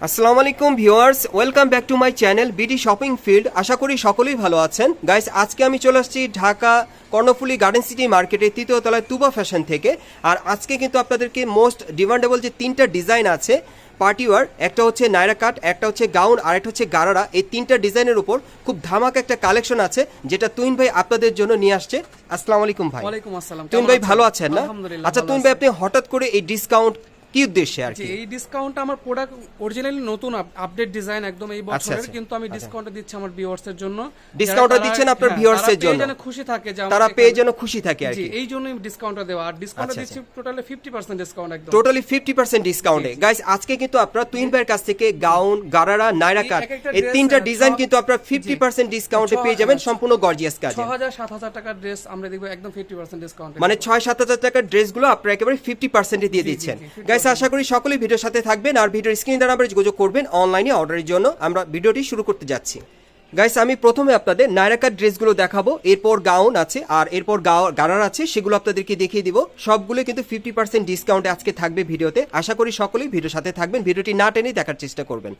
আসসালামু আলাইকুম viewers, welcome back to my channel BD shopping field. আশা করি সকলেই ভালো আছেন। গাইস, আজকে আমি চলে আসছি ঢাকা কর্ণফুলী গার্ডেন সিটি মার্কেটের তৃতীয় তলায় তুবা ফ্যাশন থেকে। আর আজকে কিন্তু আপনাদেরকে মোস্ট ডিমান্ডেবল যে তিনটা ডিজাইন আছে পার্টিওয়ার, একটা হচ্ছে নায়রা কাট, একটা হচ্ছে গাউন, আর একটা হচ্ছে গারারা, এই তিনটা ডিজাইনের উপর খুব ধামাকা একটা কালেকশন আছে যেটা তুইন ভাই আপনাদের জন্য নিয়ে আসছে। আসসালামু আলাইকুম ভাই। ওয়ালাইকুম আসসালাম। তুইন ভাই ভালো আছেন না? আলহামদুলিল্লাহ। আচ্ছা তুইন ভাই, আপনি হঠাৎ করে এই ডিসকাউন্ট কি উদ্দেশ্যে আর কি? এই ডিসকাউন্টটা আমার প্রোডাক্ট অরিজিনালি নতুন আপডেট ডিজাইন একদম এই বছরের, কিন্তু আমি ডিসকাউন্টটা দিচ্ছি আমার ভিউয়ার্সের জন্য। ডিসকাউন্টটা দিচ্ছেন আপনার ভিউয়ার্সের জন্য, যেন খুশি থাকে, তারা পেয়ে যেন খুশি থাকে আর কি। এই জন্যই ডিসকাউন্টটা দেওয়া। আর ডিসকাউন্টটা দিচ্ছি টোটালি 50% ডিসকাউন্ট, একদম টোটালি 50% ডিসকাউন্টে। গাইস, আজকে কিন্তু আপনারা তুইন ভাইয়ের কাছ থেকে গাউন, গারারা, নায়রা কাট এই তিনটা ডিজাইন কিন্তু আপনারা 50% ডিসকাউন্টে পেয়ে যাবেন, সম্পূর্ণ গর্জিয়াস কাজ। 6000-7000 টাকার ড্রেস আমরা দেখব একদম 50% ডিসকাউন্টে, মানে 6-7 হাজার টাকার ড্রেসগুলো আপনারা একেবারে 50% দিয়ে দিচ্ছেন। গাইস, আশা করি সকলেই ভিডিওর সাথে থাকবেন আর ভিডিওর স্ক্রিনে নাম্বারে যোগাযোগ করবেন অনলাইনে অর্ডারের জন্য। আমরা ভিডিওটি শুরু করতে যাচ্ছি। গাইস, আমি প্রথমে আপনাদের নায়রা কাট ড্রেসগুলো দেখাবো, এরপর গাউন আছে আর এরপর গারার আছে, সেগুলো আপনাদেরকে দেখিয়ে দিব। সবগুলো কিন্তু 50% ডিসকাউন্টে আজকে থাকবে ভিডিওতে। আশা করি সকলেই ভিডিওর সাথে থাকবেন, ভিডিওটি না টেনে দেখার চেষ্টা করবেন।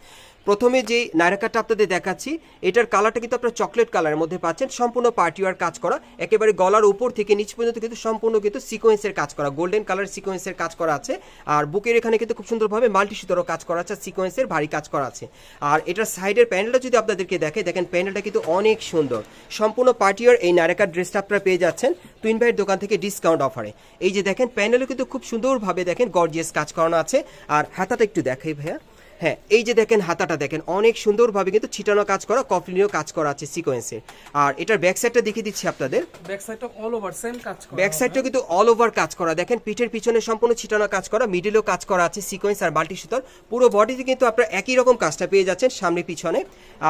প্রথমে যে নায়রা কাটটা আপনাদের দেখাচ্ছি, এটার কালারটা কিন্তু আপনারা চকলেট কালারের মধ্যে পাচ্ছেন, সম্পূর্ণ পার্টিওয়ার কাজ করা, একেবারে গলার উপর থেকে নিচ পর্যন্ত কিন্তু সম্পূর্ণ কিন্তু সিকোয়েন্সের কাজ করা, গোল্ডেন কালার সিকোয়েন্সের কাজ করা আছে। আর বুকের এখানে কিন্তু খুব সুন্দরভাবে মাল্টি সুতোরও কাজ করা আছে, সিকোয়েন্সের ভারী কাজ করা আছে। আর এটার সাইডের প্যানেলটা যদি আপনাদেরকে দেখেন প্যানেলটা কিন্তু অনেক সুন্দর। সম্পূর্ণ পার্টিওয়ার এই নায়রা কাট ড্রেসটা আপনারা পেয়ে যাচ্ছেন তুইন ভাইয়ের দোকান থেকে ডিসকাউন্ট অফারে। এই যে দেখেন, প্যানেলও কিন্তু খুব সুন্দরভাবে দেখেন গর্জিয়াস কাজ করানো আছে। আর হাতাটা একটু দেখাই ভাইয়া। হ্যাঁ, এই যে দেখেন হাতাটা দেখেন অনেক সুন্দরভাবে কিন্তু ছিটানো কাজ করা, কফলিনীয় কাজ করা আছে সিকোয়েন্সের। আর এটার ব্যাক সাইডটা দেখিয়ে দিচ্ছি আপনাদের। ব্যাক সাইডটা অল ওভার সেম কাজ করা, ব্যাক সাইডটা কিন্তু অল ওভার কাজ করা, দেখেন পিঠের পিছনে সম্পূর্ণ ছিটানো কাজ করা, মিডলেও কাজ করা আছে সিকোয়েন্স আর মাল্টি সুতার। পুরো বডিতে কিন্তু আপনারা একই রকম কাজটা পেয়ে যাচ্ছেন সামনে পিছনে।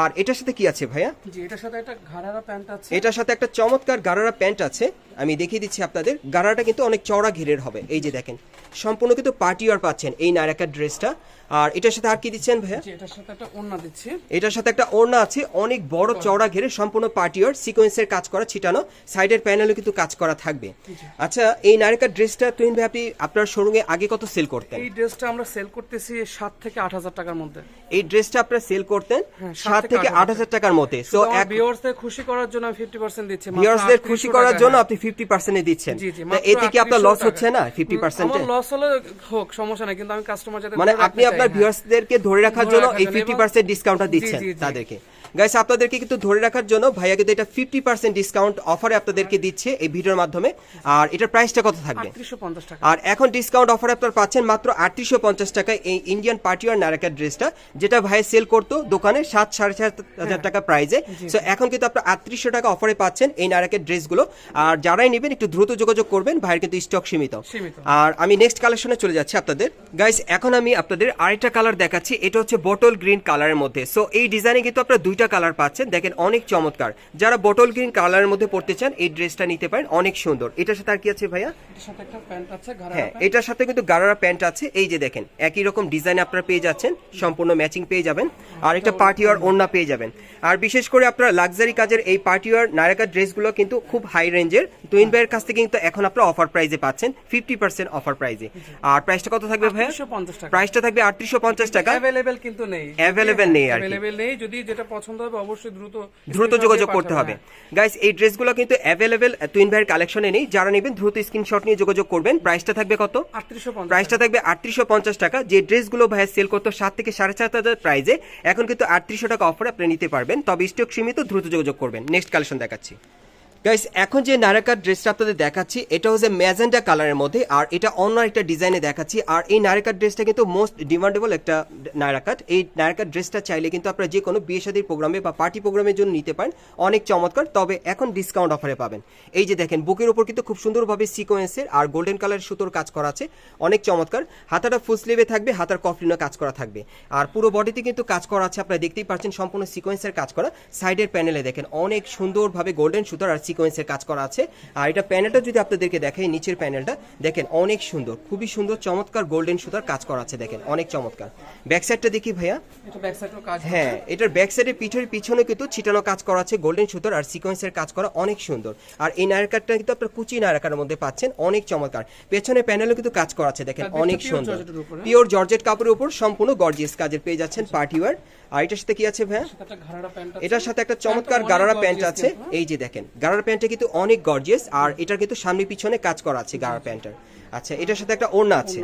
আর এটার সাথে কি আছে ভাইয়া? জি, এটার সাথে একটা গারারা প্যান্ট আছে। এটার সাথে একটা চমৎকার গারারা প্যান্ট আছে, আমি দেখিয়ে দিচ্ছি আপনাদের। গারাটা কিন্তু অনেক চওড়া ঘেরের হবে। এই যে দেখেন সম্পূর্ণ কিন্তু পার্টিওয়ার পাচ্ছেন এই নায়রা কাট ড্রেসটা। আর এটার সাথে আর কি দিচ্ছেন ভাইয়া? এটার সাথে একটা ওড়না দিচ্ছি। এটার সাথে একটা ওড়না আছে, অনেক বড় চওড়া ঘেরে, সম্পূর্ণ পার্টিওয়ার সিকোয়েন্সের কাজ করা ছিটানো, সাইডের প্যানেলও কিন্তু কাজ করা থাকবে। আচ্ছা, এই নায়রা কাট ড্রেসটা তুইন ভাই আপনি আপনার শোরুমে আগে কত সেল করতেন? এই ড্রেসটা আমরা সেল করতেছি 7 থেকে 8000 টাকার মধ্যে। এই ড্রেসটা আপনারা সেল করতেন 7 থেকে 8000 টাকার মধ্যে। সো এক ভিউয়ার্সদের খুশি করার জন্য আমি 50% দিচ্ছি। ভিউয়ার্সদের খুশি করার জন্য আপনি 50% এ দিচ্ছেন। এতে কি আপনার লস হচ্ছে না 50%? আমার লস হলে হোক, সমস্যা নাই, কিন্তু আমি কাস্টমার যাতে মানে আপনি আপনার ভিউয়ার্সদেরকে ধরে রাখার জন্য এই 50% ডিসকাউন্টটা দিচ্ছেন তাদেরকে। গাইস, আপনাদেরকে কিন্তু ধরে রাখার জন্য ভাইয়া কিন্তু এটা 50% ডিসকাউন্ট অফারে আপনাদেরকে দিচ্ছে এই ভিডিওর মাধ্যমে। আর এটার প্রাইসটা কত থাকবে? 3850 টাকা। আর এখন ডিসকাউন্ট অফারে আপনারা পাচ্ছেন মাত্র 3850 টাকায় এই ইন্ডিয়ান পার্টিওয়ার নায়রা কাট ড্রেসটা, যেটা ভাইয়া সেল করতো দোকানে 7-7.5 টাকা প্রাইজে। সো এখন কিন্তু আপনারা 3800 টাকা অফারে পাচ্ছেন এই নায়রা কাট ড্রেসগুলো। আর যারাই নেবেন একটু দ্রুত যোগাযোগ করবেন, ভাইয়ের কিন্তু স্টক সীমিত। আর আমি নেক্সট কালেকশনে চলে যাচ্ছি আপনাদের। গাইস, এখন আমি আপনাদের আরেকটা কালার দেখাচ্ছি, এটা হচ্ছে বটল গ্রিন কালারের মধ্যে। সো এই ডিজাইনে কিন্তু আপনারা দুইটা কালার পাচ্ছেন, দেখেন অনেক চমৎকার। যারা বটল গ্রিন কালারের মধ্যে পড়তে চান এই ড্রেসটা নিতে পারেন, অনেক সুন্দর। এটার সাথে আর কি আছে ভাইয়া? এটার সাথে একটা প্যান্ট আছে, হ্যাঁ, এটার সাথে কিন্তু গারারা প্যান্ট আছে। এই যে দেখেন একই রকম ডিজাইন আপনারা পেয়ে যাচ্ছেন, সম্পূর্ণ ম্যাচিং পেয়ে যাবেন। আর একটা পার্টিওয়ার ওড়না পেয়ে যাবেন। আর বিশেষ করে আপনারা লাক্সারি কাজের এই পার্টিওয়ার নায়রা কাট ড্রেসগুলো কিন্তু খুব হাই রেঞ্জের। তুইন ভাইয়ের কাছ থেকে কিন্তু এখন আপনারা অফার প্রাইসে পাচ্ছেন 50% অফার প্রাইসে। আর প্রাইসটা কত থাকবে ভাইয়া? 3850 টাকা। প্রাইসটা থাকবে 3850 টাকা। अवेलेबल কিন্তু নেই, अवेलेबल নেই আর কি। अवेलेबल নেই, যদি যেটা পছন্দ হবে অবশ্যই দ্রুত যোগাযোগ করতে হবে। গাইস, এই ড্রেসগুলো কিন্তু अवेलेबल তুইন ভাইয়ের কালেকশনে নেই, যারা নেবেন দ্রুত স্ক্রিনশট নিয়ে যোগাযোগ করবেন। প্রাইসটা থাকবে কত? 3850। প্রাইসটা থাকবে 3850 টাকা। যে ড্রেসগুলো ভাইয়া সেল করতো 7 থেকে 7.5 প্রাইসে, এখন কিন্তু 3800 টাকা অফারে আপনি নিতে পারবেন। তবে স্টক সীমিত, দ্রুত যোগাযোগ করবেন। নেক্সট কালেকশন দেখাচ্ছি। গাইস, এখন যে নায়রা কাট ড্রেসটা আপনাদের দেখাচ্ছি এটা হচ্ছে ম্যাজেন্টা কালারের মধ্যে, আর এটা অন্য একটা ডিজাইনে দেখাচ্ছি। আর এই নায়রা কাট ড্রেসটা কিন্তু মোস্ট ডিমান্ডেবল একটা নায়রা কাট। এই নায়রা কাট ড্রেসটা চাইলে কিন্তু আপনারা যে কোনো বিয়ে শাদীর প্রোগ্রামে বা পার্টি প্রোগ্রামের জন্য নিতে পারেন, অনেক চমৎকার। তবে এখন ডিসকাউন্ট অফারে পাবেন। এই যে দেখেন বুকের উপর কিন্তু খুব সুন্দরভাবে সিকোয়েন্সের আর গোল্ডেন কালারের সুতোর কাজ করা আছে, অনেক চমৎকার। হাতাটা ফুল স্লিভে থাকবে, হাতার কফলিনও কাজ করা থাকবে। আর পুরো বডিতে কিন্তু কাজ করা আছে, আপনারা দেখতেই পাচ্ছেন সম্পূর্ণ সিকোয়েন্সের কাজ করা। সাইডের প্যানেলে দেখেন অনেক সুন্দরভাবে গোল্ডেন সুতোর আর সিকোয়েন্সের কাজ করা আছে। আর এটা প্যানেলটা যদি আপনাদেরকে দেখাই, নিচের প্যানেলটা দেখেন অনেক সুন্দর, খুবই সুন্দর চমৎকার গোল্ডেন সুতার কাজ করা আছে, দেখেন অনেক চমৎকার। ব্যাক সাইডটা দেখি ভাইয়া, এটা ব্যাক সাইডের কাজ, হ্যাঁ এটার ব্যাক সাইডে পিঠের পিছনে কিন্তু ছিটানো কাজ করা আছে গোল্ডেন সুতার আর সিকোয়েন্সের কাজ করা, অনেক সুন্দর। আর এই নায়রাকারটা কিন্তু আপনার কুচি নায়রাকার মধ্যে পাচ্ছেন, অনেক চমৎকার। পেছনে প্যানেলও কিন্তু কাজ করা আছে, দেখেন অনেক সুন্দর, পিওর জর্জেট কাপড়ের উপর সম্পূর্ণ গর্জিয়াস কাজের পেয়ে যাচ্ছেন পার্টি ওয়্যার। আর এটার সাথে কি আছে ভাইয়া, এটার সাথে একটা চমৎকার গারারা প্যান্ট আছে, এই যে দেখেন গারারা প্যান্টটা কিন্তু অনেক গর্জিয়াস, আর এটার কিন্তু সামনে পিছনে কাজ করা আছে গারারা প্যান্টের। আচ্ছা এটার সাথে একটা ওড়না আছে,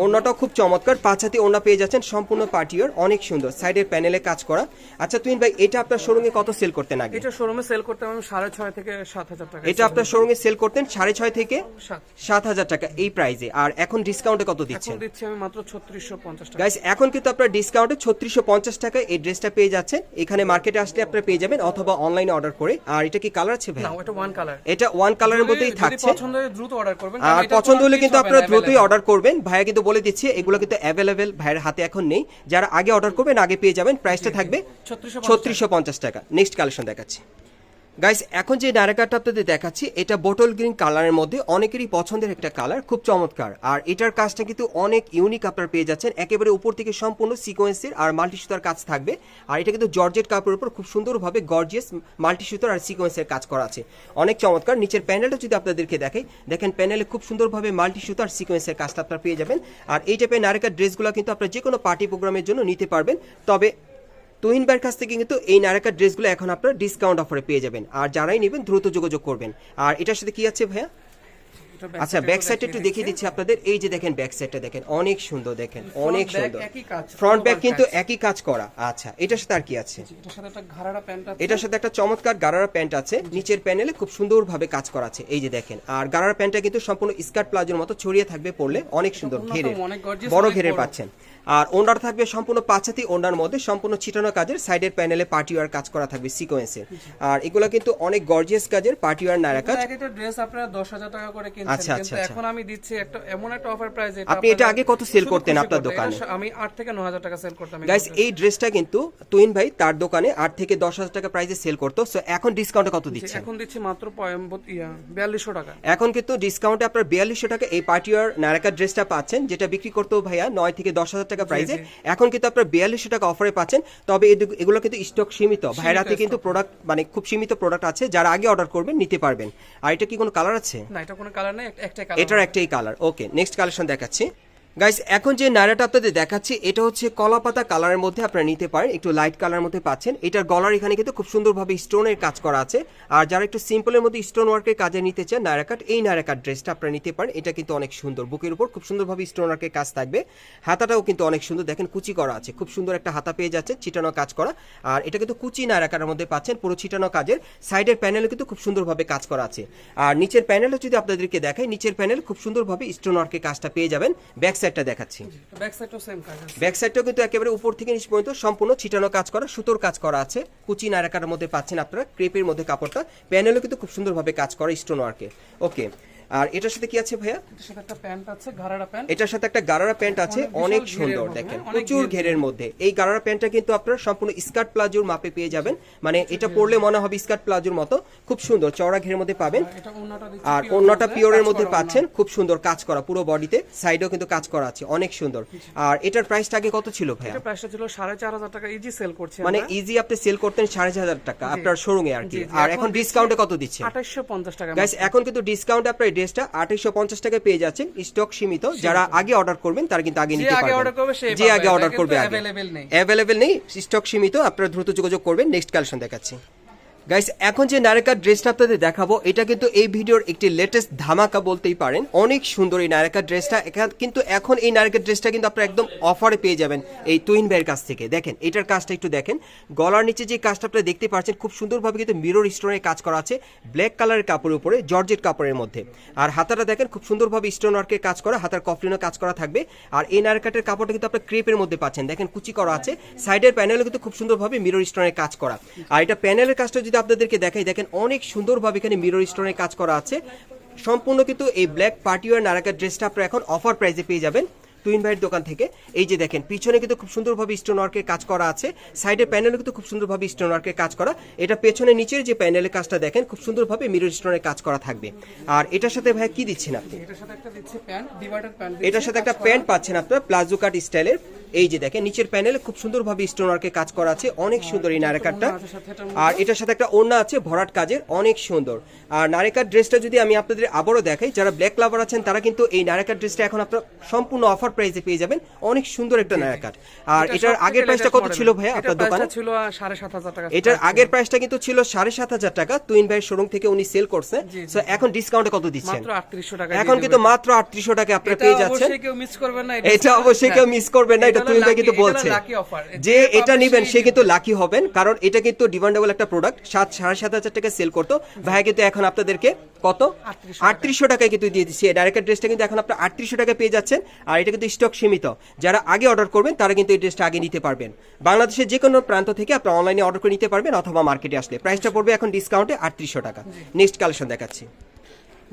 ওড়নাটাও খুব চমৎকার, 5 হাতি ওড়না পেয়ে যাচ্ছেন সম্পূর্ণ পার্টি ওয়্যার, অনেক সুন্দর, সাইডের প্যানেলে কাজ করা। আচ্ছা তুহিন ভাই, এটা আপনার শোরুমে কত সেল করতেন আগে? এটা শোরুমে সেল করতে আমি 6.5 থেকে 7,000 টাকা। এটা আপনার শোরুমে সেল করতেন 6.5 থেকে 7,000 টাকা এই প্রাইসে, আর এখন ডিসকাউন্টে কত দিচ্ছেন? এখন দিচ্ছি আমি মাত্র 3650 টাকা। গাইস এখন কিন্তু আপনার ডিসকাউন্টে 3650 টাকায় এই ড্রেসটা পেয়ে যাচ্ছেন। এখানে মার্কেটে আসলে আপনারা পেয়ে যাবেন অথবা অনলাইনে অর্ডার করে। আর এটা কি কালার আছে ভাই? না, এটা ওয়ান কালার, এটা ওয়ান কালারের মধ্যেই থাকছে। পছন্দ হলে দ্রুত অর্ডার করবেন, আর পছন্দ হলে কিন্তু আপনারা দ্রুতই অর্ডার করবেন। ভাইয়া কিন্তু বলে দিচ্ছে এগুলো কিন্তু অ্যাভেলেবেল ভাইয়ের হাতে এখন নেই, যারা আগে অর্ডার করবেন আগে পেয়ে যাবেন। প্রাইসটা থাকবে 3650 টাকা। নেক্সট কালেকশন দেখাচ্ছি গাইস, এখন যে নায়রাকারটা আপনাদের দেখাচ্ছি এটা বোটল গ্রিন কালারের মধ্যে অনেকেরই পছন্দের একটা কালার, খুব চমৎকার। আর এটার কাজটা কিন্তু অনেক ইউনিক আপনারা পেয়ে যাচ্ছেন, একেবারে উপর থেকে সম্পূর্ণ সিকোয়েন্সের আর মাল্টি সুতার কাজ থাকবে। আর এটা কিন্তু জর্জেট কাপড়ের উপর খুব সুন্দরভাবে গর্জিয়াস মাল্টি সুতার আর সিকোয়েন্সের কাজ করা আছে, অনেক চমৎকার। নিচের প্যানেলটা যদি আপনাদেরকে দেখাই, দেখেন প্যানেলে খুব সুন্দরভাবে মাল্টি সুতার সিকোয়েন্সের কাজটা আপনারা পেয়ে যাবেন। আর এই টাইপের নায়রাকার ড্রেসগুলো কিন্তু আপনারা যে কোনো পার্টি প্রোগ্রামের জন্য নিতে পারবেন। তবে তুহিন ভাইয়ের কাছ থেকে কিন্তু এই নায়রাকার ড্রেসগুলো এখন আপনারা ডিসকাউন্ট অফারে পেয়ে যাবেন, আর যারাই নেবেন দ্রুত যোগাযোগ করবেন। আর এটার সাথে কি আছে ভাইয়া? আচ্ছা ব্যাক সাইডটা একটু দেখিয়ে দিচ্ছি আপনাদের, এই যে দেখেন ব্যাক সাইডটা দেখেন অনেক সুন্দর, দেখেন অনেক সুন্দর, ফ্রন্ট ব্যাক কিন্তু একই কাজ করা। আচ্ছা এটার সাথে আর কি আছে? এটার সাথে একটা চমৎকার গারারা প্যান্ট আছে, নিচের প্যানেলে খুব সুন্দরভাবে কাজ করা আছে, এই যে দেখেন। আর গারারা প্যান্টটা কিন্তু সম্পূর্ণ স্কার্ট প্লাজোর মতো ছড়িয়ে থাকবে, পরলে অনেক সুন্দর, ঘেরের বড় ঘেরের পাচ্ছেন। আর ওনার থাকবে সম্পূর্ণ 5 হাতি ওনার মধ্যে সম্পূর্ণ ছিটানো কাজের, সাইডের প্যানেলে পার্টি ওয়্যার কাজ করা থাকবে সিকোয়েন্সের। আর এগুলো কিন্তু অনেক গর্জিয়াস কাজের পার্টি ওয়্যার নায়রাকার। একটা ড্রেস আপনারা 10,000 টাকা করে কিনছেন, কিন্তু এখন আমি দিচ্ছি একটা এমন একটা অফার প্রাইস। আপনি এটা আগে কত সেল করতেন আপনার দোকানে? আমি 8 থেকে 9,000 টাকা সেল করতাম। গাইস এই ড্রেসটা কিন্তু তুহিন ভাই তার দোকানে 8 থেকে 10,000 টাকা প্রাইসে সেল করতো। সো এখন ডিসকাউন্টে কত দিচ্ছেন? এখন দিচ্ছি মাত্র 4200 টাকা। এখন কিন্তু ডিসকাউন্টে আপনার 4200 টাকা এই পার্টি ওয়্যার নায়রাকার ড্রেসটা পাচ্ছেন, যেটা বিক্রি করতো ভাইয়া 9 থেকে 10,000 টাকা প্রাইসে। এখন কিন্তু আপনারা 4200 টাকা অফারে পাচ্ছেন। তবে এগুলো কিন্তু স্টক সীমিত, ভাইয়ের হাতে কিন্তু প্রোডাক্ট মানে খুব সীমিত প্রোডাক্ট আছে, যারা আগে অর্ডার করবেন নিতে পারবেন। আর এটা কি কোনো কালার আছে? না, এটা কোনো কালার নাই, একটাই কালার। এটার একটাই কালার। ওকে নেক্সট কালেকশন দেখাচ্ছি গাইস। এখন যে নায়রাটা আপনাদের দেখাচ্ছি এটা হচ্ছে কলাপাতা কালারের মধ্যে আপনারা নিতে পারেন, একটু লাইট কালার মধ্যে পাচ্ছেন। এটার গলার এখানে কিন্তু খুব সুন্দরভাবে স্টোনের কাজ করা আছে। আর যারা একটু সিম্পলের মধ্যে স্টোন ওয়ার্কের কাজে নিতে চান নায়রাকাট, এই নায়রাকাট ড্রেসটা আপনারা নিতে পারেন। এটা কিন্তু অনেক সুন্দর, বুকের উপর খুব সুন্দরভাবে স্টোন ওয়ার্কের কাজ থাকবে। হাতাটাও কিন্তু অনেক সুন্দর, দেখেন কুচি করা আছে, খুব সুন্দর একটা হাতা পেয়ে যাচ্ছে, ছিটানো কাজ করা। আর এটা কিন্তু কুচি নায়রাকাটের মধ্যে পাচ্ছেন, পুরো ছিটানো কাজের। সাইডের প্যানেলে কিন্তু খুব সুন্দরভাবে কাজ করা আছে। আর নিচের প্যানেলটা যদি আপনাদেরকে দেখাই, নিচের প্যানেল খুব সুন্দরভাবে স্টোন ওয়ার্কের কাজটা পেয়ে যাবেন। ব্যাক সাইডটা দেখাচ্ছি, ব্যাক সাইডটাও কিন্তু একেবারে উপর থেকে নিচ পর্যন্ত সম্পূর্ণ ছিটানো কাজ করা, সুতোর কাজ করা আছে। কুচি নায়রাকার মধ্যে পাচ্ছেন আপনারা, ক্রেপের মধ্যে কাপড়টা, প্যানেলও কিন্তু খুব সুন্দরভাবে কাজ করা স্টোন ওয়ার্কে। ওকে আর এটার সাথে কি আছে ভাইয়া? এটার সাথে একটা প্যান্ট আছে, গারারা প্যান্ট। এটার সাথে একটা গারারা প্যান্ট আছে, অনেক সুন্দর, দেখেন প্রচুর ঘেরের মধ্যে। এই গারারা প্যান্টটা কিন্তু আপনারা সম্পূর্ণ স্কার্ট প্লাজোর মাপে পেয়ে যাবেন, মানে এটা পরলে মনে হবে স্কার্ট প্লাজোর মতো, খুব সুন্দর চওড়া ঘেরের মধ্যে পাবেন। আর ওন্নাটা পিওরের মধ্যে পাচ্ছেন, খুব সুন্দর কাজ করা পুরো বডিতে, সাইডেও কিন্তু কাজ করা আছে, অনেক সুন্দর। আর এটার প্রাইসটা আগে কত ছিল ভাইয়া? এটার প্রাইসটা ছিল 4,500 টাকা, ইজি সেল করছে, মানে ইজি আপনি সেল করতেন 4,500 টাকা আপনার শোরুমে আর কি। আর এখন ডিসকাউন্টে কত দিচ্ছেন? 2850 টাকা। গাইস এখন কিন্তু ডিসকাউন্টে আপনার এই ড্রেসটা 2850 টাকায় পেয়ে যাচ্ছেন, স্টক সীমিত। যারা আগে অর্ডার করবেন তারা কিন্তু আগে নিতে পারবেন, যে আগে অর্ডার করবে আগে অ্যাভেলেবেল নেই, স্টক সীমিত, আপনারা দ্রুত যোগাযোগ করবেন। নেক্সট কালেকশন দেখাচ্ছি গাইস। এখন যে নায়রাকার ড্রেসটা আপনাদের দেখাবো এটা কিন্তু এই ভিডিওর একটি লেটেস্ট ধামাকা বলতেই পারেন, অনেক সুন্দর এই নায়রাকার ড্রেসটা। কিন্তু এখন এই নায়রাকার ড্রেসটা কিন্তু আপনারা একদম অফারে পেয়ে যাবেন এই তুহিন ভাইয়ের কাছ থেকে। দেখেন এটার কাজটা একটু দেখেন, গলার নিচে যে কাজটা আপনারা দেখতে পাচ্ছেন খুব সুন্দরভাবে কিন্তু মিরর স্টোনের কাজ করা আছে, ব্ল্যাক কালারের কাপড়ের উপরে জর্জেট কাপড়ের মধ্যে। আর হাতাটা দেখেন খুব সুন্দরভাবে স্টোন ওয়ার্কের কাজ করা, হাতার কফলিনও কাজ করা থাকবে। আর এই নায়রাকাটের কাপড়টা কিন্তু আপনারা ক্রেপের মধ্যে পাচ্ছেন, দেখেন কুচি করা আছে, সাইডের প্যানেলও কিন্তু খুব সুন্দরভাবে মিরর স্টোনের কাজ করা। আর এটা প্যানেলের কাজটা যদি আপনাদেরকে দেখাই, দেখেন অনেক সুন্দরভাবে এখানে মিরর স্টোনের কাজ করা আছে সম্পূর্ণ। কিন্তু এই ব্ল্যাক পার্টি ওয়্যার নায়রাকার ড্রেসটা আপনারা এখন অফার প্রাইসে পেয়ে যাবেন তুহিন ভাইয়ের দোকান থেকে। এই যে দেখেন পিছনে কিন্তু খুব সুন্দরভাবে স্টোন ওয়ার্কের কাজ করা আছে, সাইডের প্যানেলে কিন্তু খুব সুন্দরভাবে স্টোন ওয়ার্কের কাজ করা। এটা পেছনে নিচের যে প্যানেলের কাজটা দেখেন খুব সুন্দরভাবে মিরর স্টোনের কাজ করা থাকবে। আর এটার সাথে ভাই কি দিচ্ছেন আপনি? এটার সাথে একটা দিচ্ছে প্যান্ট, ডিভাইডার প্যান্ট, এটার সাথে একটা প্যান্ট পাচ্ছেন আপনার প্লাজো কাট স্টাইলের। এই যে দেখেন নিচের প্যানেলে খুব সুন্দরভাবে স্টোন ওয়ার্কের কাজ করা আছে, অনেক সুন্দর এই নারেকাটটা। আর এটার সাথে একটা ওড়না আছে ভরাট কাজের, অনেক সুন্দর। আর নারেকার ড্রেসটা যদি আমি আপনাদের আবারও দেখাই, যারা ব্ল্যাক লাভার আছেন তারা কিন্তু এই নারেকার ড্রেসটা এখন আপনার সম্পূর্ণ অফার প্রাইসে পেয়ে যাবেন, অনেক সুন্দর একটা নারেকাট। আর এটার আগের প্রাইসটা কত ছিল ভাইয়া আপনার দোকানে? ছিল 7,500 টাকা। এটার আগের প্রাইসটা কিন্তু ছিল 7,500 টাকা, তুহিন ভাইয়ের শোরুম থেকে উনি সেল করছে। সো এখন ডিসকাউন্টে কত দিচ্ছেন? মাত্র 3800 টাকা। এখন কিন্তু মাত্র 3800 টাকা আপনারা পেয়ে যাচ্ছেন। অবশ্যই কেউ মিস করবেন না, এটা অবশ্যই কেউ মিস করবেন না। এটা তুহিন ভাই কিন্তু বলছে যে এটা নিবেন সে কিন্তু লাকি হবেন, কারণ এটা কিন্তু ডিমান্ডেবল একটা প্রোডাক্ট। 7,500 টাকা সেল করতো ভাই, কিন্তু এখন আপনাদেরকে কত 3800 টাকায় কিন্তু দিয়ে দিচ্ছি। এই ডাইরেক্ট ড্রেসটা কিন্তু এখন আপনারা 3800 টাকায় পেয়ে যাচ্ছেন। আর এটা কিন্তু স্টক সীমিত, যারা আগে অর্ডার করবেন তারা কিন্তু এই ড্রেসটা আগে নিতে পারবেন। বাংলাদেশের যে কোনো প্রান্ত থেকে আপনারা অনলাইনে অর্ডার করে নিতে পারবেন, অথবা মার্কেটে আসলে। প্রাইসটা পড়বে এখন ডিসকাউন্টে 3800 টাকা। নেক্সট কালেকশন দেখাচ্ছি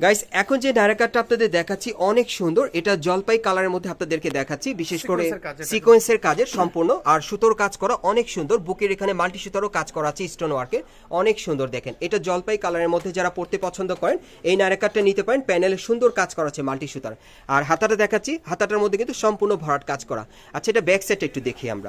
গাইস। এখন যে নারেকাটটা আপনাদের দেখাচ্ছি অনেক সুন্দর, এটা জলপাই কালারের মধ্যে আপনাদেরকে দেখাচ্ছি, বিশেষ করে সিকোয়েন্সের কাজের সম্পূর্ণ। আর সুতোর কাজ করা অনেক সুন্দর, বুকের এখানে মাল্টি সুতোরও কাজ করা আছে স্টোন ওয়ার্কের, অনেক সুন্দর। দেখেন এটা জলপাই কালারের মধ্যে যারা পড়তে পছন্দ করেন এই নারেকাটটা নিতে পারেন। প্যানেলে সুন্দর কাজ করা আছে মাল্টি সুতার। আর হাতাটা দেখাচ্ছি, হাতাটার মধ্যে কিন্তু সম্পূর্ণ ভরাট কাজ করা। আচ্ছা এটা ব্যাক সাইডটা একটু দেখি আমরা।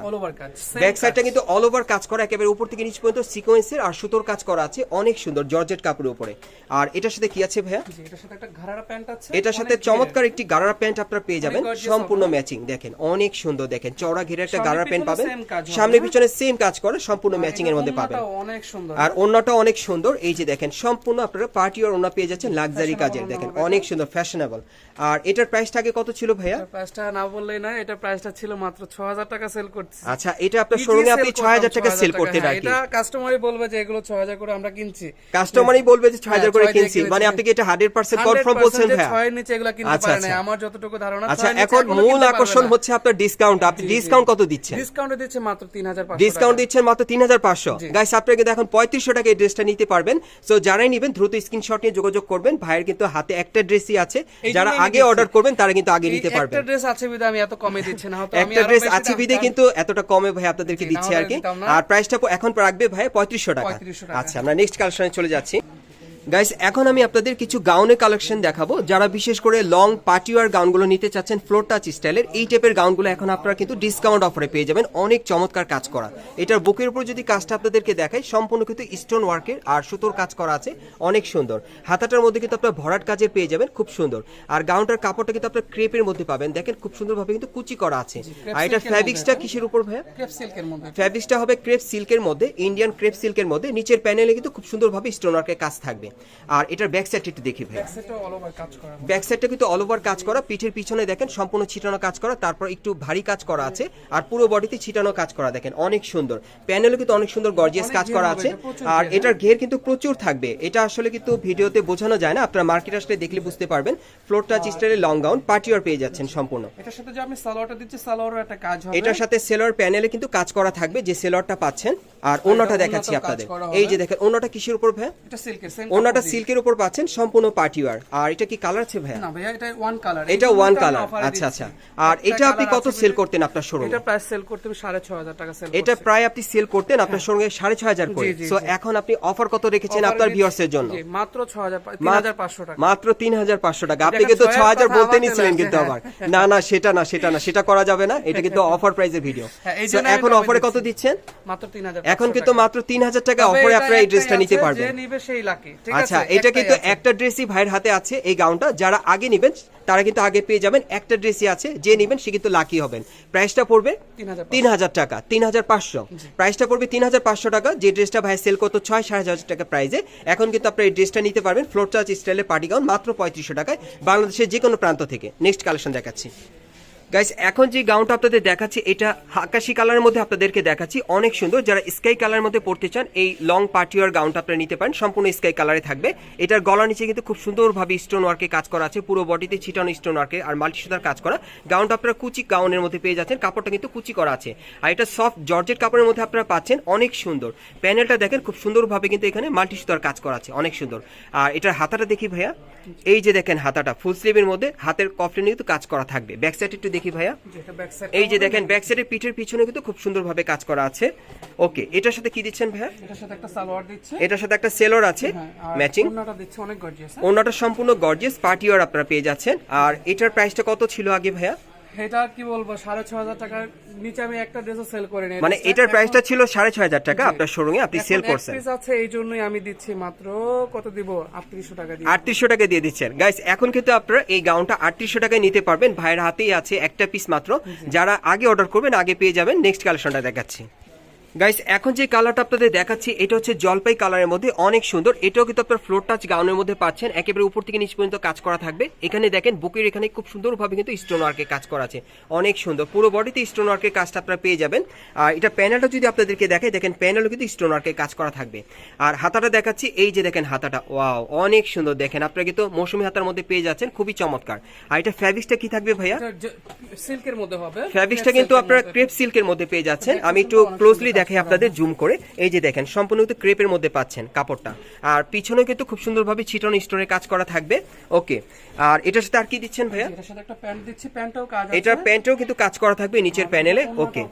ব্যাক সাইডটা কিন্তু অল ওভার কাজ করা, একেবারে উপর থেকে নিচ পর্যন্ত সিকোয়েন্সের আর সুতোর কাজ করা আছে, অনেক সুন্দর জর্জেট কাপড়ের উপরে। আর এটার সাথে কি আছে ভাইয়া? এটার সাথে একটা ঘাড়া প্যান্ট আছে, এটার সাথে চমৎকার একটি গারারা প্যান্ট আপনারা পেয়ে যাবেন, সম্পূর্ণ ম্যাচিং। দেখেন অনেক সুন্দর, দেখেন চওড়া ঘেরে একটা গারারা প্যান্ট পাবেন, সামনে পিছনে সেম কাজ করে সম্পূর্ণ ম্যাচিং এর মধ্যে পাবেন। আর ওড়নাটা অনেক সুন্দর। এই যে দেখেন সম্পূর্ণ আপনারা পার্টি আর ওড়না পেয়ে যাচ্ছেন লাক্সারি কাজের, দেখেন অনেক সুন্দর ফ্যাশনেবল। আর এটার প্রাইসটা আগে কত ছিল ভাইয়া? প্রাইসটা না বললেই না, এটা প্রাইসটা ছিল মাত্র 6000 টাকা সেল করতেছি। আচ্ছা এটা আপনার শোরুমে আপনি 6000 টাকা সেল করতে রাখি, এটা কাস্টমারই বলবে যে এগুলো 6000 করে আমরা কিনছি, কাস্টমারই বলবে যে 6000 করে কিনছি, মানে আপনি কি এটা 100% কনফার্ম বলছেন ভাইয়া? 6 এর নিচে এগুলো কিনতে পারে না আমার যতটুকু ধারণা। আচ্ছা এখন মূল আকর্ষণ হচ্ছে আপনার ডিসকাউন্ট। আপনি ডিসকাউন্ট কত দিচ্ছেন? ডিসকাউন্ট দিচ্ছে মাত্র 3500। ডিসকাউন্ট দিচ্ছেন মাত্র 3500। গাইস আপনারা কিন্তু এখন 3500 টাকায় এই ড্রেসটা নিতে পারবেন। সো যারাই নেবেন দ্রুত স্ক্রিনশট নিয়ে যোগাযোগ করবেন। ভাইয়ের কিন্তু হাতে একটা ড্রেসই আছে, যারা আগে অর্ডার করবেন তারা কিন্তু আগে নিতে পারবেন। একটা ড্রেস আছে বিদে আমি এত কমে দিচ্ছি না, হয়তো আমি একটা ড্রেস আছে বিদে কিন্তু এতটা কমে ভাই আপনাদেরকে দিচ্ছি আর কি। আর প্রাইসটা এখন রাখবে ভাই 3500 টাকা। আচ্ছা আমরা নেক্সট কালেকশনে চলে যাচ্ছি গাইস। এখন আমি আপনাদের কিছু গাউনের কালেকশন দেখাবো, যারা বিশেষ করে লং পার্টিওয়ার গাউনগুলো নিতে চাচ্ছেন ফ্লোর টাচ স্টাইলের, এই টাইপের গাউনগুলো এখন আপনারা কিন্তু ডিসকাউন্ট অফারে পেয়ে যাবেন, অনেক চমৎকার কাজ করা। এটার বুকের উপর যদি কাজটা আপনাদেরকে দেখাই, সম্পূর্ণ কিন্তু স্টোন ওয়ার্কের আর সুতোর কাজ করা আছে, অনেক সুন্দর। হাতাটার মধ্যে কিন্তু আপনারা ভরাট কাজের পেয়ে যাবেন, খুব সুন্দর। আর গাউনটার কাপড়টা কিন্তু আপনারা ক্রেপের মধ্যে পাবেন, দেখেন খুব সুন্দরভাবে কিন্তু কুচি করা আছে। আর এটার ফ্যাব্রিক্সটা কিসের উপর ভাইয়া? ক্রেপ সিল্কের মধ্যে। ফ্যাব্রিক্সটা হবে ক্রেপ সিল্কের মধ্যে, ইন্ডিয়ান ক্রেপ সিল্কের মধ্যে। নিচের প্যানেলে কিন্তু খুব সুন্দরভাবে স্টোন ওয়ার্কের কাজ থাকবে। আর এটার ব্যাক সাইডটা একটু দেখি ভাই। ব্যাক সাইডটা কিন্তু অল ওভার কাজ করা, পিঠের পিছনে দেখেন সম্পূর্ণ ছিটানো কাজ করা, তারপর একটু ভারী কাজ করা আছে। আর পুরো বডিতে ছিটানো কাজ করা, দেখেন অনেক সুন্দর। প্যানেলও কিন্তু অনেক সুন্দর গর্জিয়াস কাজ করা আছে। আর এটার ঘের কিন্তু প্রচুর থাকবে, এটা আসলে কিন্তু ভিডিওতে বোঝানো যায় না, আপনারা মার্কেট আসলে দেখলে বুঝতে পারবেন। ফ্লোর টাচ স্টাইলের লং গাউন পার্টিওয়ার পেয়ে যাচ্ছেন সম্পূর্ণ। এটার সাথে যে আপনি সালোয়ারটা দিচ্ছেন, সালোয়ারও একটা কাজ হবে। এটার সাথে সেলোয়ার প্যানেলে কিন্তু কাজ করা থাকবে, যে সেলোয়ারটা পাচ্ছেন। আর ওন্নাটা দেখাচ্ছি আপনাদের, এই যে দেখেন ওন্নাটা কিসের উপর ভাই? এটা সিল্কের, ওন্নাটা সিল্কের উপর পাচ্ছেন, সম্পূর্ণ পার্টিওয়ার। আর এটা কি কালার আছে ভাই? না ভাইয়া এটা ওয়ান কালার। এটা ওয়ান কালার। আচ্ছা আচ্ছা। আর এটা আপনি কত সেল করতেন আপনার শোরুমে? এটা প্রাইস সেল করতে 6500 টাকা সেল। এটা প্রায় আপনি সেল করতেন আপনার শোরুমে 6500 করে। সো এখন আপনি অফার কত রেখেছেন আপনার ভিউয়ার্সের জন্য? মাত্র 3500 টাকা। মাত্র 3500 টাকা। আপনি কিন্তু 6000 বলতে নিছিলেন কিন্তু আবার। না না সেটা না, সেটা না, সেটা করা যাবে না, এটা কিন্তু অফার প্রাইসের ভিডিও। সো এখন অফারে কত দিচ্ছেন? মাত্র 3000। এখন কিন্তু মাত্র 3000 টাকা অফারে আপনারা এই ড্রেসটা নিতে পারবেন। যে নিবে সেই লাকি, ঠিক আছে? আচ্ছা এটা কিন্তু একটা ড্রেসই ভাইয়ের হাতে আছে, এই গাউনটা যারা আগে নেবেন তারা কিন্তু আগে পেয়ে যাবেন। একটা ড্রেসই আছে, যে নেবেন সে কিন্তু লাকি হবেন। প্রাইসটা পড়বে 3000 টাকা, 3500। প্রাইসটা পড়বে 3500 টাকা। যে ড্রেসটা ভাই সেল করতো 6-5,000 টাকা প্রাইসে, এখন কিন্তু আপনারা এই ড্রেসটা নিতে পারবেন ফ্লোর টাচ স্টাইলের পার্টি গাউন মাত্র 3500 টাকায়, বাংলাদেশের যে কোনো প্রান্ত থেকে। নেক্সট কালেকশন দেখাচ্ছি গাইস। এখন যে গাউনটা আপনাদের দেখাচ্ছি এটা আকাশি কালারের মধ্যে আপনাদেরকে দেখাচ্ছি, অনেক সুন্দর। যারা স্কাই কালারের মধ্যে পড়তে চান এই লং পার্টিওয়ার গাউনটা আপনারা নিতে পারেন, সম্পূর্ণ স্কাই কালারে থাকবে। এটার গলার নিচে কিন্তু খুব সুন্দরভাবে স্টোন ওয়ার্কে কাজ করা আছে, পুরো বডিতে ছিটানো স্টোন ওয়ার্কে আর মাল্টি সুতার কাজ করা। গাউনটা আপনারা কুচি গাউনের মধ্যে পেয়ে যাচ্ছেন, কাপড়টা কিন্তু কুচি করা আছে। আর এটা সফট জর্জেট কাপড়ের মধ্যে আপনারা পাচ্ছেন, অনেক সুন্দর। প্যানেলটা দেখেন খুব সুন্দরভাবে কিন্তু এখানে মাল্টি সুতার কাজ করা আছে, অনেক সুন্দর। আর এটার হাতাটা দেখি ভাইয়া, এই যে দেখেন হাতাটা ফুল স্লিভের মধ্যে, হাতের কফলিনে কিন্তু কাজ করা থাকবে। ব্যাক সাইড একটু দেখি ভাইয়া, যেটা ব্যাক সাইড, এই যে দেখেন ব্যাক সাইডের পিঠের পিছনে কিন্তু খুব সুন্দরভাবে কাজ করা আছে। ওকে, এটার সাথে কি দিচ্ছেন ভাইয়া? এটার সাথে একটা সালোয়ার দিচ্ছে, এটার সাথে একটা সেলর আছে ম্যাচিং। ওড়নাটা দিচ্ছে অনেক গর্জিয়াস। ওড়নাটা সম্পূর্ণ গর্জিয়াস পার্টি ওয়্যার আপনারা পেয়ে যাচ্ছেন। আর এটার প্রাইসটা কত ছিল আগে ভাইয়া? এটা কি বলবো 6,500 টাকার নিচে আমি একটা ড্রেসও সেল করে নেই। মানে এটার প্রাইসটা ছিল 6,500 টাকা আপনার শোরুমে আপনি সেল করছেন। পিস আছে এই জন্যই আমি দিচ্ছি মাত্র কত দিব, 3800 টাকা দিয়ে। 3800 টাকা দিয়ে দিচ্ছেন। গাইস এখন কিন্তু আপনারা এই গাউনটা 3800 টাকায় নিতে পারবেন, ভাইয়ের হাতেই আছে একটা পিস মাত্র। যারা আগে অর্ডার করবেন আগে পেয়ে যাবেন। নেক্সট কালেকশনটা দেখাচ্ছি গাইস, এখন যে কালারটা আপনাদের দেখাচ্ছি এটা হচ্ছে জলপাই কালারের মধ্যে, অনেক সুন্দর। এটাও কিন্তু আপনার ফ্লোর টাচ গাউনের মধ্যে পাচ্ছেন, একেবারে উপর থেকে নিচ পর্যন্ত কাজ করা থাকবে। এখানে দেখেন বুকের এখানে খুব সুন্দরভাবে কিন্তু স্টোন ওয়ার্কের কাজ করা আছে, অনেক সুন্দর। পুরো বডিতে স্টোন ওয়ার্কের কাজটা আপনারা পেয়ে যাবেন। আর এটা প্যানেলটা যদি আপনাদেরকে দেখাই, দেখেন প্যানেলও কিন্তু স্টোন ওয়ার্কের কাজ করা থাকবে। আর হাতাটা দেখাচ্ছি, এই যে দেখেন হাতাটা, ওয়াও অনেক সুন্দর। দেখেন আপনারা কিন্তু মৌসুমী হাতার মধ্যে পেয়ে যাচ্ছেন, খুবই চমৎকার। আর এটা ফ্যাব্রিক্সটা কি থাকবে ভাইয়া? সিল্কের মধ্যে হবে। ফ্যাব্রিক্সটা কিন্তু আপনারা ক্রেপ সিল্কের মধ্যে পেয়ে যাচ্ছেন। আমি একটু ক্লোজলি দেখাই আপনাদের জুম করে। এই যে দেখেন সম্পূর্ণ কিন্তু ক্রেপের মধ্যে পাচ্ছেন কাপড়টা। আর পিছনেও কিন্তু খুব সুন্দরভাবে চিটন স্টোনের কাজ করা থাকবে। ওকে, আর এটার সাথে আর কি দিচ্ছেন ভাইয়া? এটার সাথে একটা প্যান্ট দিচ্ছি, প্যান্টটাও কাজ আছে। এটার প্যান্টেও কিন্তু কাজ করা থাকবে নিচের প্যানেলে। ওকে,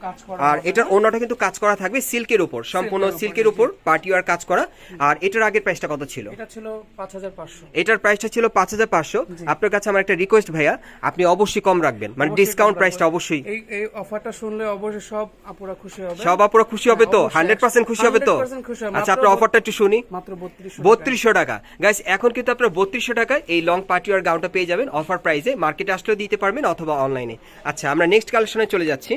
আর এটার ওড়নাটা কিন্তু কাজ করা থাকবে সিল্কের উপর, সম্পূর্ণ সিল্কের উপর পার্টি ওয়্যার কাজ করা। আর এটার আগের প্রাইসটা কত ছিল? এটা ছিল 5500। এটার প্রাইসটা ছিল 5500। আপনার কাছে আমার একটা রিকোয়েস্ট ভাইয়া, আপনি অবশ্যই কম রাখবেন, মানে ডিসকাউন্ট প্রাইসটা অবশ্যই। এই অফারটা শুনলে অবশ্যই সব আপুরা খুশি হবে। সব আপুরা খুশি হবে তো? 100% খুশি হবে তো? আচ্ছা, আপনার অফারটা একটু শুনি। মাত্র 3200 টাকা। গাইস এখন কিন্তু আপনারা 3200 টাকায় এই লং পার্টি ওয়্যার গাউনটা পেয়ে যাবেন অফার প্রাইসে। মার্কেটে আসলেও দিতে পারবেন অথবা অনলাইনে। আচ্ছা, আমরা নেক্সট কালেকশনে চলে যাচ্ছি।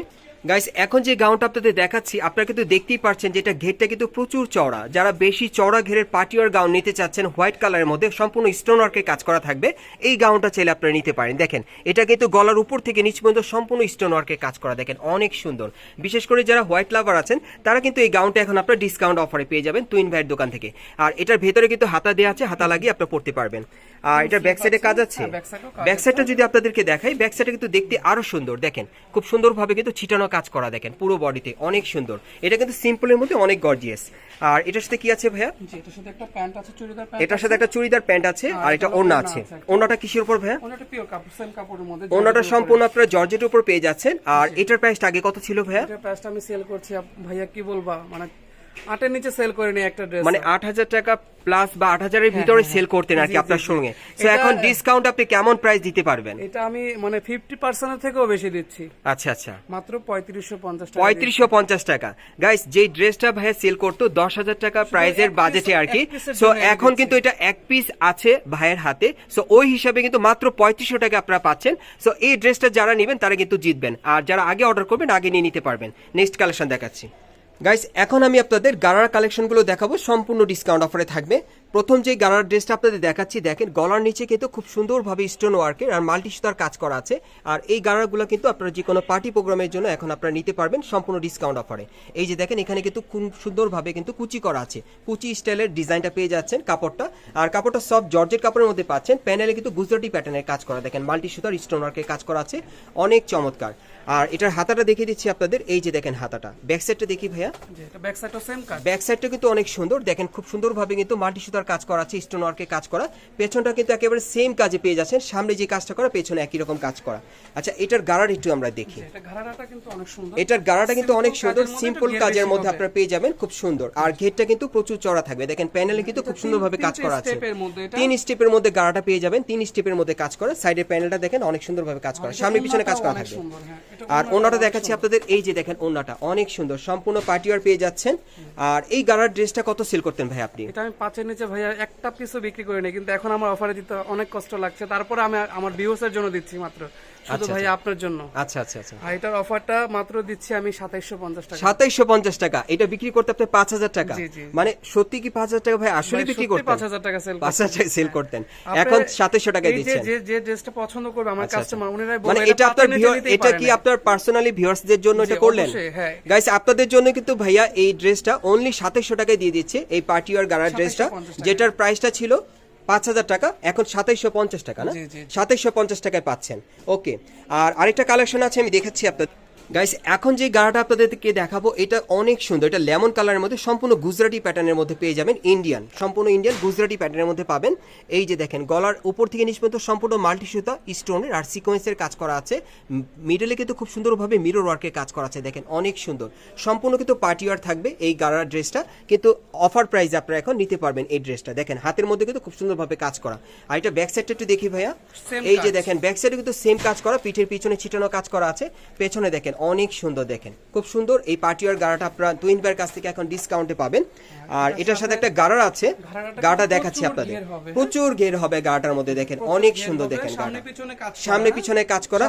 গাইস এখন যে গাউনটা আপনাদের দেখাচ্ছি, আপনারা কিন্তু দেখতেই পাচ্ছেন যে এটা ঘেরটা কিন্তু প্রচুর চওড়া। যারা বেশি চওড়া ঘেরের পার্টি ওয়্যার গাউন নিতে চাচ্ছেন হোয়াইট কালারের মধ্যে, সম্পূর্ণ স্টোন ওয়ার্কের কাজ করা থাকবে, এই গাউনটা চাইলে আপনারা নিতে পারেন। দেখেন এটা কিন্তু গলার উপর থেকে নিচ পর্যন্ত সম্পূর্ণ স্টোন ওয়ার্কের কাজ করা, দেখেন অনেক সুন্দর। বিশেষ করে যারা হোয়াইট লাভার আছেন তারা কিন্তু এই গাউনটা এখন আপনারা ডিসকাউন্ট অফারে পেয়ে যাবেন তুইন ভাইয়ের দোকান থেকে। আর এটার ভেতরে কিন্তু হাতা দেওয়া আছে, হাতা লাগিয়ে আপনারা পড়তে পারবেন। আর এটার ব্যাক সাইডে কাজ আছে। ব্যাক সাইডটা যদি আপনাদেরকে দেখাই, ব্যাক সাইডে কিন্তু দেখতে আরো সুন্দর। দেখেন খুব সুন্দরভাবে কিন্তু ছিটানো কাজ করা, দেখেন পুরো বডিতে অনেক সুন্দর। এটা কিন্তু সিম্পলের মধ্যে অনেক গর্জিয়াস। আর এটার সাথে কি আছে ভাইয়া? এটার সাথে একটা প্যান্ট আছে, চুড়িদার প্যান্ট। এটার সাথে একটা চুড়িদার প্যান্ট আছে, আর এটা ওড়না আছে। ওড়নাটা কিসের উপর ভাইয়া? ওড়নাটা পিওর কাপড়, সেম কাপড়ের মধ্যে। ওড়নাটা সম্পূর্ণ আপনারা জর্জেটের উপর পেয়ে যাচ্ছেন। আর এটার প্রাইসটা আগে কত ছিল ভাইয়া? এটার প্রাইসটা আমি সেল করছি ভাইয়া কি বলবা, মানে 8 এর নিচে সেল করে নি একটা ড্রেস, মানে 8000 টাকা প্লাস বা 8000 এর ভিতরে সেল করতেন আর কি আপনার সঙ্গে। সো এখন ডিসকাউন্ট আপনি কেমন প্রাইস দিতে পারবেন? এটা আমি মানে 50% এর থেকেও বেশি দিচ্ছি। আচ্ছা আচ্ছা, মাত্র 3550 টাকা। 3550 টাকা। গাইস যেই ড্রেসটা ভাইয়া সেল করতো 10,000 টাকা প্রাইজের বাজেটে আর কি, সো এখন কিন্তু এটা এক পিস আছে ভাইয়ের হাতে, সো ওই হিসাবে কিন্তু মাত্র 3500 টাকা আপনারা পাচ্ছেন। সো এই ড্রেসটা যারা নেবেন তারা কিন্তু জিতবেন, আর যারা আগে অর্ডার করবেন আগে নিয়ে নিতে পারবেন। নেক্সট কালেকশন দেখাচ্ছি। গাইস এখন আমি আপনাদের গারার কালেকশনগুলো দেখাবো, সম্পূর্ণ ডিসকাউন্ট অফারে থাকবে। প্রথম যে গারার ড্রেসটা আপনাদের দেখাচ্ছি, দেখেন গলার নিচে কিন্তু খুব সুন্দরভাবে স্টোন ওয়ার্কের আর মাল্টি সুতার কাজ করা আছে। আর এই গারাগুলো কিন্তু আপনারা যে কোনো পার্টি প্রোগ্রামের জন্য এখন আপনারা নিতে পারবেন সম্পূর্ণ ডিসকাউন্ট অফারে। এই যে দেখেন এখানে কিন্তু খুব সুন্দরভাবে কিন্তু কুচি করা আছে, কুচি স্টাইলের ডিজাইনটা পেয়ে যাচ্ছেন কাপড়টা। আর কাপড়টা সব জর্জেট কাপড়ের মধ্যে পাচ্ছেন। প্যানেলে কিন্তু গুজরাটি প্যাটার্নের কাজ করা, দেখেন মাল্টি সুতার স্টোন ওয়ার্কের কাজ করা আছে, অনেক চমৎকার। আর এটার হাতাটা দেখিয়ে দিচ্ছি আপনাদের, এই যে দেখেন হাতাটা। ব্যাক সাইডটা দেখি ভাইয়া। ব্যাক সাইডও সেম কাজ। ব্যাক সাইডটা কিন্তু অনেক সুন্দর, দেখেন খুব সুন্দরভাবে কিন্তু মাল্টি সুতার কাজ করা আছে, স্টোন ওয়ার্কের কাজ করা। পেছনটা কিন্তু একেবারে সেম কাজে পেয়ে যাচ্ছেন, সামনে যে কাজটা করা পেছনে একই রকম কাজ করা। আচ্ছা এটার গাড়ার একটু আমরা দেখি। এটা গাড়াটা কিন্তু অনেক সুন্দর। এটার গাড়াটা কিন্তু অনেক সুন্দর, সিম্পল কাজের মধ্যে আপনারা পেয়ে যাবেন, খুব সুন্দর। আর ঘেরটা কিন্তু প্রচুর চড়া থাকবে, দেখেন প্যানেলে কিন্তু খুব সুন্দরভাবে কাজ করা আছে। 3 স্টেপের মধ্যে গাড়াটা পেয়ে যাবেন, 3 স্টেপের মধ্যে কাজ করা। সাইডের প্যানেলটা দেখেন অনেক সুন্দরভাবে কাজ করা, সামনে পিছনে কাজ করা থাকবে। আর ওনাটা দেখাচ্ছি আপনাদের, এই যে দেখেন ওনাটা অনেক সুন্দর, সম্পূর্ণ পার্টি ওয়্যার পেয়ে যাচ্ছেন। আর এই গাড়ার ড্রেসটা কত সেল করতেন ভাই আপনি? এটা আমি 5 এর নিচে ভাইয়া একটা পিসও বিক্রি করি না, কিন্তু এখন আমার অফারে দিতে অনেক কষ্ট লাগছে, তারপরে আমি আমার ভিউয়ার্সের জন্য দিচ্ছি মাত্র, শুধু ভাইয়া আপনার জন্য। আচ্ছা আচ্ছা আচ্ছা, আর এটার অফারটা মাত্র দিচ্ছি আমি 2750 টাকা। 2750 টাকা। এটা বিক্রি করতে আপনি 5000 টাকা, মানে সত্যি কি 5000 টাকা ভাই আসলে বিক্রি করতেন? 5000 টাকা সেল 5000 টাকা সেল করতেন, এখন 2700 টাকা দিচ্ছেন। যে ড্রেসটা পছন্দ করবে আমার কাস্টমার উনিরাই বলে, মানে এটা আপনার এটা কি আপনার পার্সোনালি ভিউয়ার্সদের জন্য এটা করলেন? গাইস আপনাদের জন্য কিন্তু ভাইয়া এই ড্রেসটা অনলি 2700 টাকায় দিয়ে দিচ্ছে, এই পার্টি ওয়্যার গাড়ার ড্রেসটা, যেটার প্রাইসটা ছিল 5000 টাকা, এখন 2750 টাকা, না 2750 টাকায় পাচ্ছেন। ওকে, আর আরেকটা কালেকশন আছে আমি দেখাচ্ছি আপনাদের। গাইস এখন যে গাড়াটা আপনাদেরকে দেখাবো এটা অনেক সুন্দর, এটা লেমন কালারের মধ্যে সম্পূর্ণ গুজরাটি প্যাটার্নের মধ্যে পেয়ে যাবেন, ইন্ডিয়ান, সম্পূর্ণ ইন্ডিয়ান গুজরাটি প্যাটার্নের মধ্যে পাবেন। এই যে দেখেন গলার উপর থেকে নিচ পর্যন্ত সম্পূর্ণ মাল্টি সুতা স্টোনের আর সিকোয়েন্সের কাজ করা আছে, মিডলে কিন্তু খুব সুন্দরভাবে মিরর ওয়ার্কের কাজ করা আছে, দেখেন অনেক সুন্দর, সম্পূর্ণ কিন্তু পার্টি ওয়ার থাকবে এই গাড়ার ড্রেসটা, কিন্তু অফার প্রাইসে আপনারা এখন নিতে পারবেন এই ড্রেসটা। দেখেন হাতের মধ্যে কিন্তু খুব সুন্দরভাবে কাজ করা। আর এটা ব্যাক সাইডটা একটু দেখি ভাইয়া, এই যে দেখেন ব্যাক সাইডে কিন্তু সেম কাজ করা, পিঠের পিছনে ছিটানো কাজ করা আছে, পেছনে দেখেন অনেক সুন্দর, দেখেন খুব সুন্দর। এই পার্টিওয়ার গাড়াটা আপনারা তুইন ভাইয়ের কাছ থেকে এখন ডিসকাউন্টে পাবেন। আর এটার সাথে একটা গাড়ার আছে, গাড়াটা দেখাচ্ছি আপনাদের, প্রচুর ঘের হবে গাড়াটার মধ্যে, দেখেন অনেক সুন্দর, দেখেন গাড়া সামনে পিছনে কাজ করা।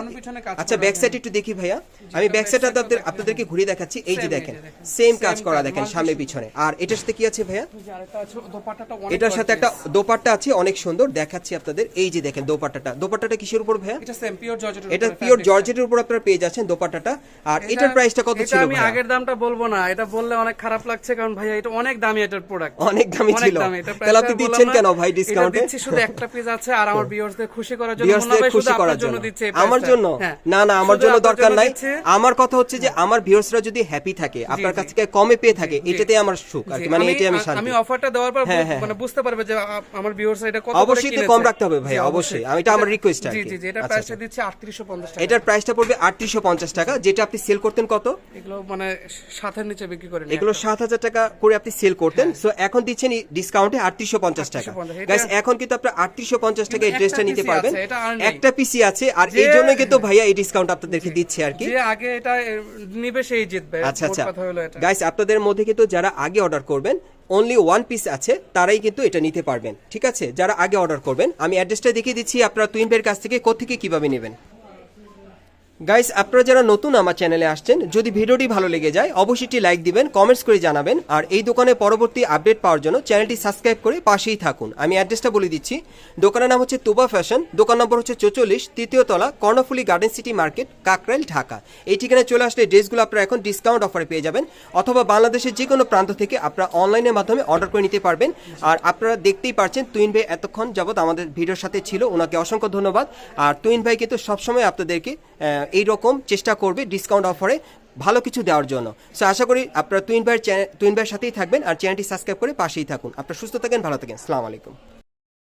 আচ্ছা ব্যাক সাইড একটু দেখি ভাইয়া, আমি ব্যাক সাইডটা আপনাদেরকে ঘুরিয়ে দেখাচ্ছি, এই যে দেখেন সেম কাজ করা, দেখেন সামনে পিছনে। আর এটার সাথে কি আছে ভাইয়া, এটার সাথে একটা দোপাট্টা আছে অনেক সুন্দর, দেখাচ্ছি আপনাদের, এই যে দেখেন দোপাট্টাটা কিসের উপর ভাইয়া, এটা পিওর জর্জেটের উপর আপনারা পেয়ে যাচ্ছেন দোপাট্টাটা। আর এটার প্রাইসটা কত ছিল? আমি আগের দামটা বলবো না, এটা বললে অনেক খারাপ লাগছে, কারণ ভাই এটা অনেক দামি, এটার প্রোডাক্ট অনেক দামি ছিল, তাহলে আপনি দিচ্ছেন কেন ভাই ডিসকাউন্টে? দিচ্ছি শুধু একটা পিস আছে, আর আমার ভিউয়ার্সদের খুশি করার জন্য, ভিউয়ার্সদের খুশি করার জন্য দিচ্ছে, আমার জন্য না, না আমার জন্য দরকার নাই। আমার কথা হচ্ছে যে আমার ভিউয়ার্সরা যদি হ্যাপি থাকে, আপনার কাছ থেকে কমে পেয়ে থাকে, এটাতে আমার সুখ আর কি, মানে এটাই আমি শান্তি। আমি অফারটা দেওয়ার পর মানে বুঝতে পারবে যে আমার ভিউয়ার্সরা এটা কত করে কিনেছে। অবশ্যই তো কম রাখতে হবে ভাই, অবশ্যই, আমি এটা আমার রিকোয়েস্ট আর কি। জি জি, এটা প্রাইসটা দিচ্ছি 3850 টাকা। এটার প্রাইসটা পড়বে 3850 টাকা, যেটা আপনি সেল করতেন কত? এগুলো মানে 7 নিচে বিক্রি করেন, এগুলো 7000 টাকা করে আপনি সেল করতেন, সো এখন দিচ্ছেন ডিসকাউন্টে 3850 টাকা। গাইস এখন কিন্তু আপনি 3850 টাকা এই ড্রেসটা নিতে পারবেন, একটা পিসি আছে, আর এই জন্য কিন্তু ভাইয়া এই ডিসকাউন্ট আপনাদেরকে দিচ্ছে আর কি। যে আগে এটা নিবে সেই জিতবে। আচ্ছা আচ্ছা গাইস, আপনাদের মধ্যে কিন্তু যারা আগে অর্ডার করবেন, অনলি ওয়ান পিস আছে, তারাই কিন্তু এটা নিতে পারবেন, ঠিক আছে, যারা আগে অর্ডার করবেন। আমি অ্যাড্রেসটা দেখিয়ে দিচ্ছি, আপনারা তুইন ভাইয়ের কাছ থেকে কোত্থেকে কিভাবে নেবেন। গাইস আপনারা যারা নতুন আমার চ্যানেলে আসছেন, যদি ভিডিওটি ভালো লেগে যায় অবশ্যই একটি লাইক দিবেন, কমেন্টস করে জানাবেন, আর এই দোকানে পরবর্তী আপডেট পাওয়ার জন্য চ্যানেলটি সাবস্ক্রাইব করে পাশেই থাকুন। আমি অ্যাড্রেসটা বলে দিচ্ছি, দোকানের নাম হচ্ছে তুবা ফ্যাশন, দোকান নম্বর হচ্ছে 44, তৃতীয় তলা, Karnaphuli garden city market, Kakrail, Dhaka. এই ঠিকানায় চলে আসলে ড্রেসগুলো আপনারা এখন ডিসকাউন্ট অফারে পেয়ে যাবেন, অথবা বাংলাদেশের যে কোনো প্রান্ত থেকে আপনারা অনলাইনের মাধ্যমে অর্ডার করে নিতে পারবেন। আর আপনারা দেখতেই পারছেন তুইন ভাই এতক্ষণ যাবত আমাদের ভিডিওর সাথে ছিল, ওনাকে অসংখ্য ধন্যবাদ। আর তুইন ভাই কিন্তু সবসময় আপনাদেরকে এইরকম চেষ্টা করবে ডিসকাউন্ট অফারে ভালো কিছু দেওয়ার জন্য। সো আশা করি আপনারা তুইন ভাইয়ের সাথেই থাকবেন, আর চ্যানেলটি সাবস্ক্রাইব করে পাশেই থাকুন। আপনারা সুস্থ থাকেন, ভালো থাকেন, আসসালামু আলাইকুম।